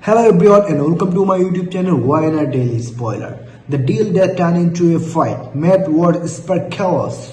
Hello everyone and welcome to my YouTube channel YNR Daily Spoiler. The deal that turned into a fight. Matt Ward sparked chaos.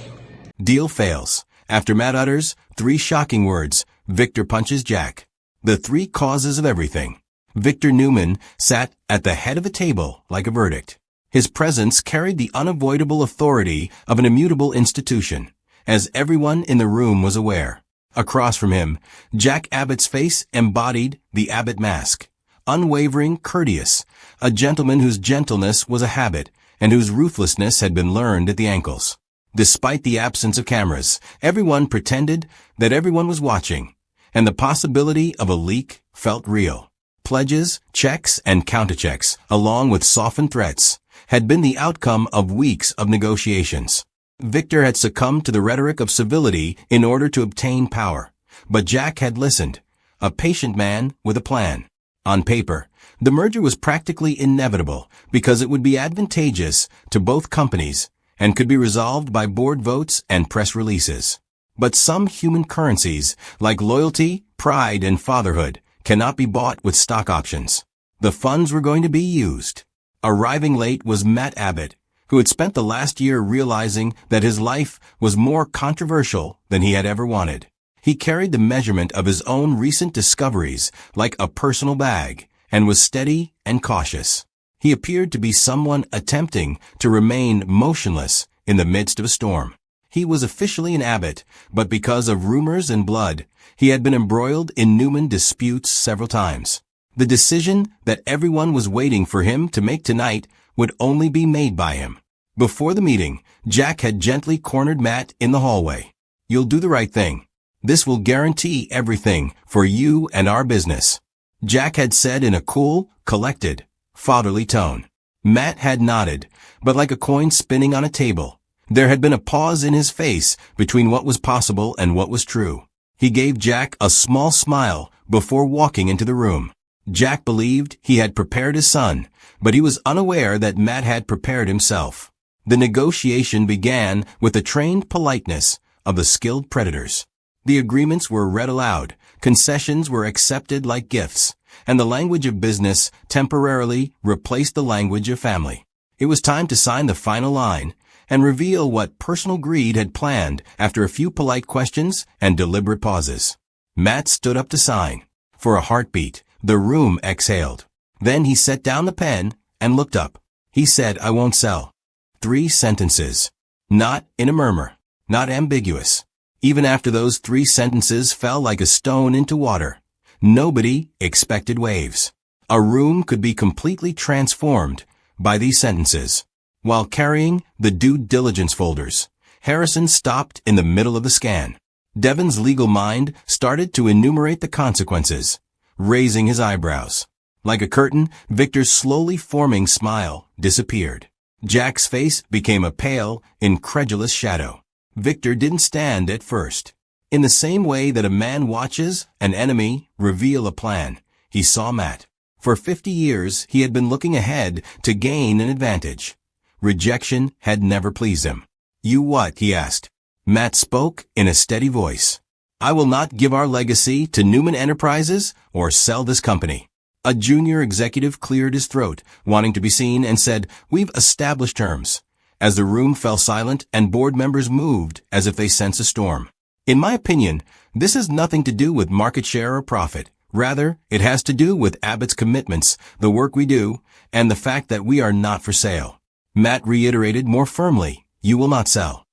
Deal fails. After Matt utters three shocking words, Victor punches Jack. The three causes of everything. Victor Newman sat at the head of a table like a verdict. His presence carried the unavoidable authority of an immutable institution, as everyone in the room was aware. Across from him, Jack Abbott's face embodied the Abbott mask. Unwavering, courteous, a gentleman whose gentleness was a habit and whose ruthlessness had been learned at the ankles. Despite the absence of cameras, everyone pretended that everyone was watching, and the possibility of a leak felt real. Pledges, checks, and counterchecks, along with softened threats, had been the outcome of weeks of negotiations. Victor had succumbed to the rhetoric of civility in order to obtain power, but Jack had listened, a patient man with a plan. On paper, the merger was practically inevitable because it would be advantageous to both companies and could be resolved by board votes and press releases. But some human currencies, like loyalty, pride, and fatherhood, cannot be bought with stock options. The funds were going to be used. Arriving late was Matt Abbott, who had spent the last year realizing that his life was more controversial than he had ever wanted. He carried the measurement of his own recent discoveries like a personal bag and was steady and cautious. He appeared to be someone attempting to remain motionless in the midst of a storm. He was officially an Abbott, but because of rumors and blood, he had been embroiled in Newman disputes several times. The decision that everyone was waiting for him to make tonight would only be made by him. Before the meeting, Jack had gently cornered Matt in the hallway. "You'll do the right thing. This will guarantee everything for you and our business," Jack had said in a cool, collected, fatherly tone. Matt had nodded, but like a coin spinning on a table, there had been a pause in his face between what was possible and what was true. He gave Jack a small smile before walking into the room. Jack believed he had prepared his son, but he was unaware that Matt had prepared himself. The negotiation began with the trained politeness of the skilled predators. The agreements were read aloud, concessions were accepted like gifts, and the language of business temporarily replaced the language of family. It was time to sign the final line and reveal what personal greed had planned after a few polite questions and deliberate pauses. Matt stood up to sign. For a heartbeat, the room exhaled. Then he set down the pen and looked up. He said, "I won't sell." 3 sentences. Not in a murmur. Not ambiguous. Even after those 3 sentences fell like a stone into water, nobody expected waves. A room could be completely transformed by these sentences. While carrying the due diligence folders, Harrison stopped in the middle of the scan. Devon's legal mind started to enumerate the consequences, raising his eyebrows. Like a curtain, Victor's slowly forming smile disappeared. Jack's face became a pale, incredulous shadow. Victor didn't stand at first. In the same way that a man watches an enemy reveal a plan, he saw Matt. For 50 years, he had been looking ahead to gain an advantage. Rejection had never pleased him. "You what?" he asked. Matt spoke in a steady voice. "I will not give our legacy to Newman Enterprises or sell this company." A junior executive cleared his throat, wanting to be seen, and said, "We've established terms," as the room fell silent and board members moved as if they sensed a storm. "In my opinion, this has nothing to do with market share or profit. Rather, it has to do with Abbott's commitments, the work we do, and the fact that we are not for sale." Matt reiterated more firmly, "You will not sell.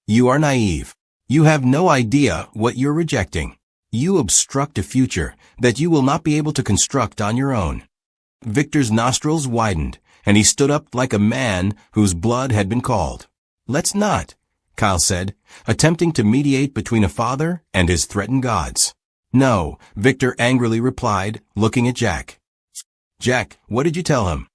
You are naive. You have no idea what you're rejecting. You obstruct a future that you will not be able to construct on your own." Victor's nostrils widened, and he stood up like a man whose blood had been called. "Let's not," Kyle said, attempting to mediate between a father and his threatened gods. "No," Victor angrily replied, looking at Jack. "Jack, what did you tell him?"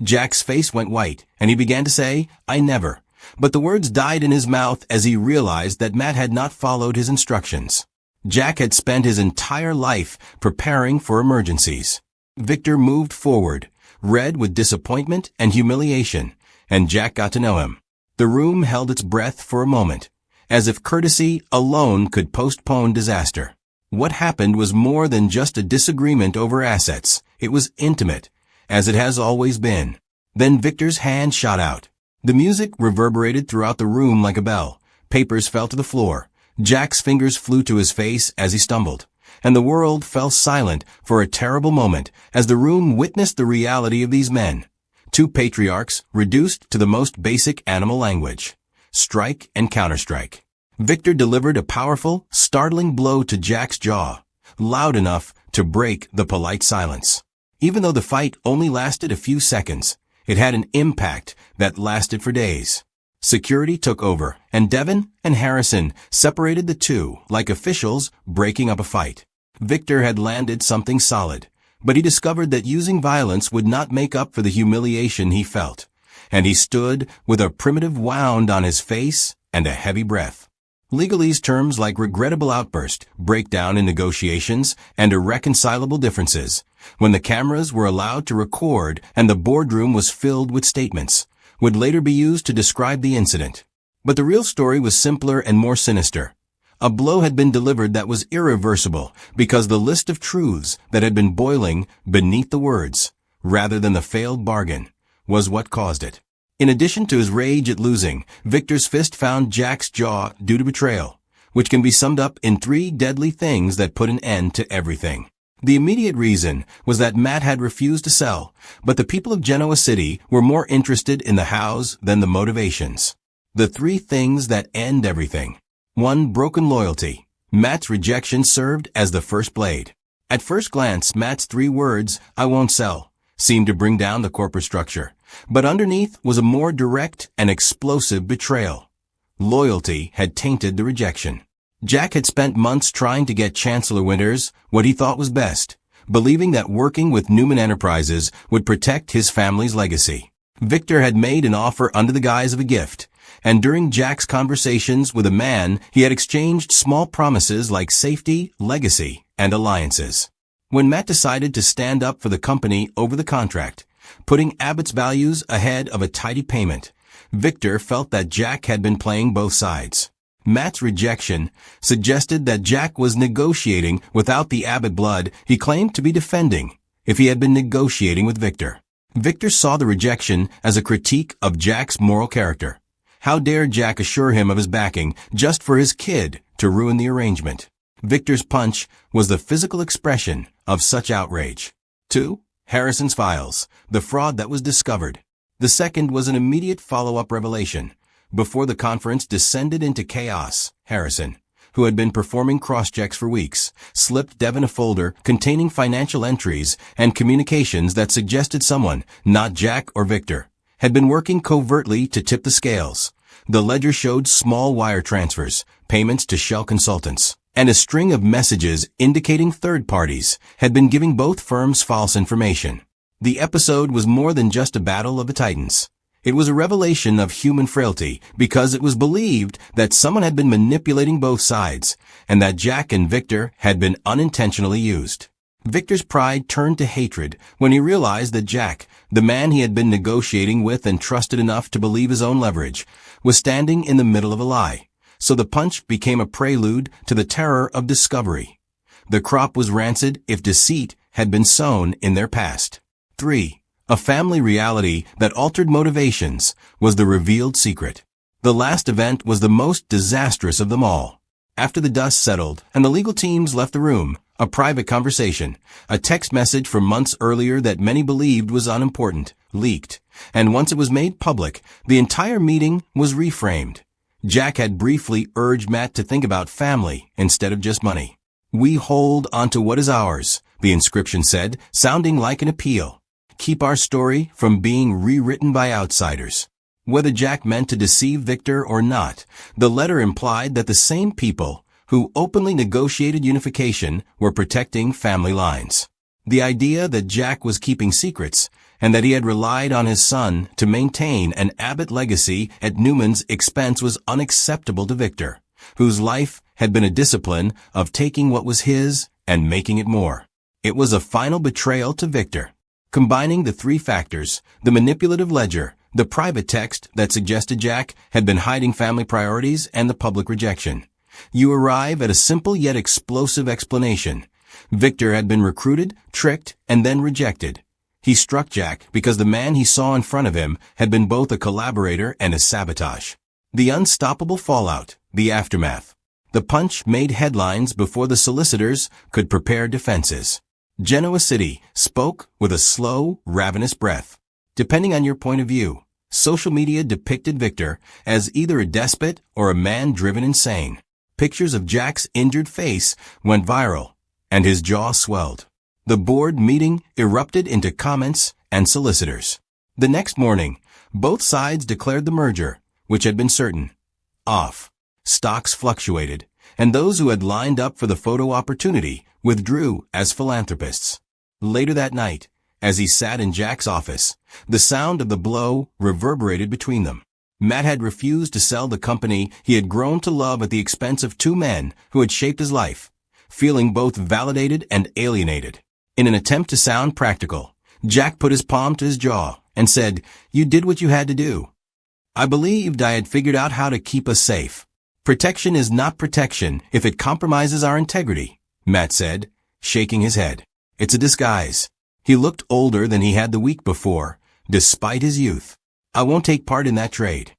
Jack's face went white, and he began to say, "I never." But the words died in his mouth as he realized that Matt had not followed his instructions. Jack had spent his entire life preparing for emergencies. Victor moved forward, red with disappointment and humiliation, and Jack got to know him. The room held its breath for a moment, as if courtesy alone could postpone disaster. What happened was more than just a disagreement over assets. It was intimate, as it has always been. Then Victor's hand shot out. The music reverberated throughout the room like a bell. Papers fell to the floor. Jack's fingers flew to his face as he stumbled. And the world fell silent for a terrible moment as the room witnessed the reality of these men. Two patriarchs reduced to the most basic animal language. Strike and counterstrike. Victor delivered a powerful, startling blow to Jack's jaw, loud enough to break the polite silence. Even though the fight only lasted a few seconds, it had an impact that lasted for days. Security took over, and Devin and Harrison separated the two like officials breaking up a fight. Victor had landed something solid, but he discovered that using violence would not make up for the humiliation he felt, and he stood with a primitive wound on his face and a heavy breath. Legalese terms like regrettable outburst, breakdown in negotiations, and irreconcilable differences, when the cameras were allowed to record and the boardroom was filled with statements, would later be used to describe the incident. But the real story was simpler and more sinister. A blow had been delivered that was irreversible because the list of truths that had been boiling beneath the words, rather than the failed bargain, was what caused it. In addition to his rage at losing, Victor's fist found Jack's jaw due to betrayal, which can be summed up in 3 deadly things that put an end to everything. The immediate reason was that Matt had refused to sell, but the people of Genoa City were more interested in the hows than the motivations. The 3 things that end everything. 1. Broken loyalty. Matt's rejection served as the first blade. At first glance, Matt's 3 words, "I won't sell," seemed to bring down the corporate structure. But underneath was a more direct and explosive betrayal. Loyalty had tainted the rejection. Jack had spent months trying to get Chancellor Winters what he thought was best, believing that working with Newman Enterprises would protect his family's legacy. Victor had made an offer under the guise of a gift, and during Jack's conversations with a man, he had exchanged small promises like safety, legacy, and alliances. When Matt decided to stand up for the company over the contract, putting Abbott's values ahead of a tidy payment, Victor felt that Jack had been playing both sides. Matt's rejection suggested that Jack was negotiating without the Abbott blood he claimed to be defending if he had been negotiating with Victor. Victor saw the rejection as a critique of Jack's moral character. How dare Jack assure him of his backing just for his kid to ruin the arrangement? Victor's punch was the physical expression of such outrage. 2. Harrison's files, the fraud that was discovered. The second was an immediate follow-up revelation. Before the conference descended into chaos, Harrison, who had been performing cross-checks for weeks, slipped Devin a folder containing financial entries and communications that suggested someone, not Jack or Victor, had been working covertly to tip the scales. The ledger showed small wire transfers, payments to Shell consultants, and a string of messages indicating third parties had been giving both firms false information. The episode was more than just a battle of the titans. It was a revelation of human frailty because it was believed that someone had been manipulating both sides and that Jack and Victor had been unintentionally used. Victor's pride turned to hatred when he realized that Jack, the man he had been negotiating with and trusted enough to believe his own leverage, was standing in the middle of a lie. So the punch became a prelude to the terror of discovery. The crop was rancid if deceit had been sown in their past. 3. A family reality that altered motivations was the revealed secret. The last event was the most disastrous of them all. After the dust settled and the legal teams left the room, a private conversation, a text message from months earlier that many believed was unimportant, leaked, and once it was made public, the entire meeting was reframed. Jack had briefly urged Matt to think about family instead of just money. "We hold onto what is ours," the inscription said, sounding like an appeal. "Keep our story from being rewritten by outsiders." Whether Jack meant to deceive Victor or not, the letter implied that the same people who openly negotiated unification were protecting family lines. The idea that Jack was keeping secrets and that he had relied on his son to maintain an Abbott legacy at Newman's expense was unacceptable to Victor, whose life had been a discipline of taking what was his and making it more. It was a final betrayal to Victor. Combining the 3 factors, the manipulative ledger, the private text that suggested Jack had been hiding family priorities, and the public rejection, you arrive at a simple yet explosive explanation. Victor had been recruited, tricked, and then rejected. He struck Jack because the man he saw in front of him had been both a collaborator and a sabotage. The unstoppable fallout, the aftermath. The punch made headlines before the solicitors could prepare defenses. Genoa City spoke with a slow, ravenous breath. Depending on your point of view, social media depicted Victor as either a despot or a man driven insane. Pictures of Jack's injured face went viral, and his jaw swelled. The board meeting erupted into comments and solicitors. The next morning, both sides declared the merger, which had been certain, off. Stocks fluctuated, and those who had lined up for the photo opportunity withdrew as philanthropists. Later that night, as he sat in Jack's office, the sound of the blow reverberated between them. Matt had refused to sell the company he had grown to love at the expense of two men who had shaped his life, feeling both validated and alienated. In an attempt to sound practical, Jack put his palm to his jaw and said, "You did what you had to do. I believed I had figured out how to keep us safe. Protection is not protection if it compromises our integrity," Matt said, shaking his head. "It's a disguise." He looked older than he had the week before, despite his youth. "I won't take part in that trade."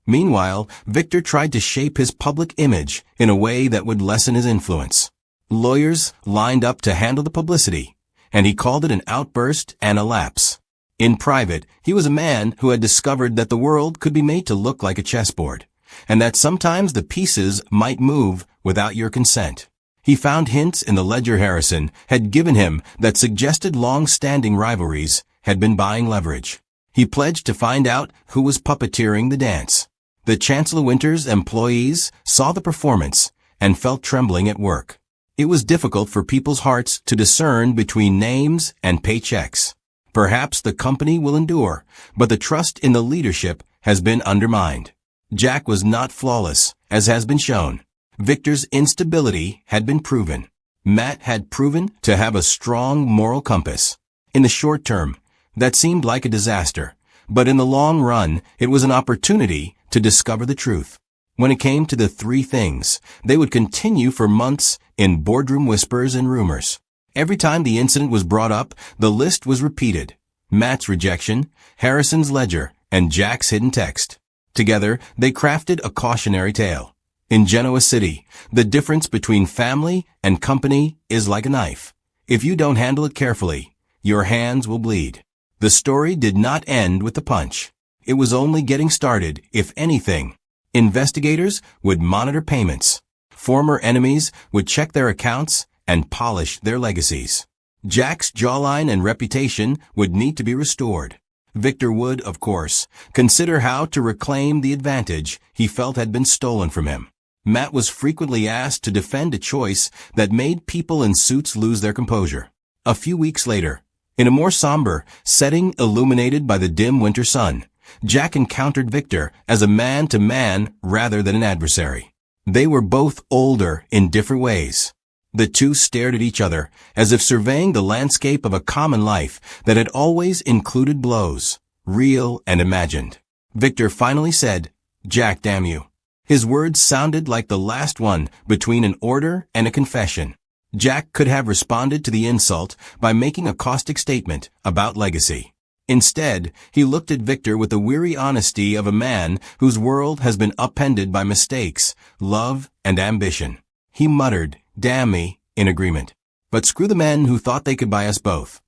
Meanwhile, Victor tried to shape his public image in a way that would lessen his influence. Lawyers lined up to handle the publicity, and he called it an outburst and a lapse. In private, he was a man who had discovered that the world could be made to look like a chessboard, and that sometimes the pieces might move without your consent. He found hints in the ledger Harrison had given him that suggested long-standing rivalries had been buying leverage. He pledged to find out who was puppeteering the dance. The Chancellor Winters employees saw the performance and felt trembling at work. It was difficult for people's hearts to discern between names and paychecks. Perhaps the company will endure, but the trust in the leadership has been undermined. Jack was not flawless, as has been shown. Victor's instability had been proven. Matt had proven to have a strong moral compass. In the short term, that seemed like a disaster, but in the long run, it was an opportunity to discover the truth. When it came to the three things, they would continue for months in boardroom whispers and rumors. Every time the incident was brought up, the list was repeated. Matt's rejection, Harrison's ledger, and Jack's hidden text. Together, they crafted a cautionary tale. In Genoa City, the difference between family and company is like a knife. If you don't handle it carefully, your hands will bleed. The story did not end with the punch. It was only getting started, if anything. Investigators would monitor payments. Former enemies would check their accounts and polish their legacies. Jack's jawline and reputation would need to be restored. Victor would, of course, consider how to reclaim the advantage he felt had been stolen from him. Matt was frequently asked to defend a choice that made people in suits lose their composure. A few weeks later, in a more somber setting illuminated by the dim winter sun, Jack encountered Victor as a man-to-man rather than an adversary. They were both older in different ways. The two stared at each other as if surveying the landscape of a common life that had always included blows, real and imagined. Victor finally said, "Jack, damn you." His words sounded like the last one between an order and a confession. Jack could have responded to the insult by making a caustic statement about legacy. Instead, he looked at Victor with the weary honesty of a man whose world has been upended by mistakes, love, and ambition. He muttered, "Damn me," in agreement. But screw the men who thought they could buy us both.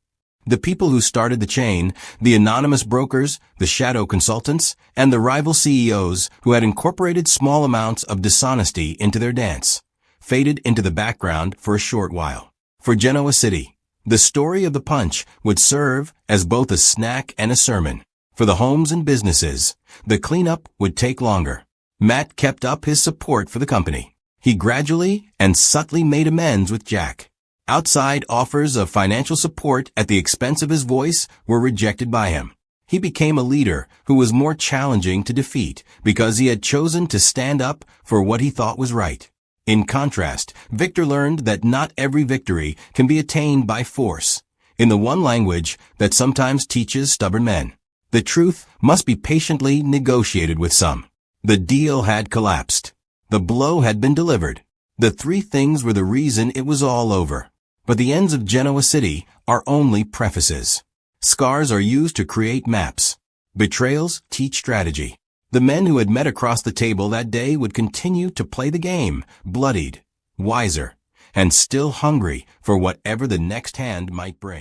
The people who started the chain, the anonymous brokers, the shadow consultants, and the rival CEOs who had incorporated small amounts of dishonesty into their dance, faded into the background for a short while. For Genoa City, the story of the punch would serve as both a snack and a sermon. For the homes and businesses, the cleanup would take longer. Matt kept up his support for the company. He gradually and subtly made amends with Jack. Outside offers of financial support at the expense of his voice were rejected by him. He became a leader who was more challenging to defeat because he had chosen to stand up for what he thought was right. In contrast, Victor learned that not every victory can be attained by force. In the one language that sometimes teaches stubborn men, the truth must be patiently negotiated with some. The deal had collapsed. The blow had been delivered. The three things were the reason it was all over. But the ends of Genoa City are only prefaces. Scars are used to create maps. Betrayals teach strategy. The men who had met across the table that day would continue to play the game, bloodied, wiser, and still hungry for whatever the next hand might bring.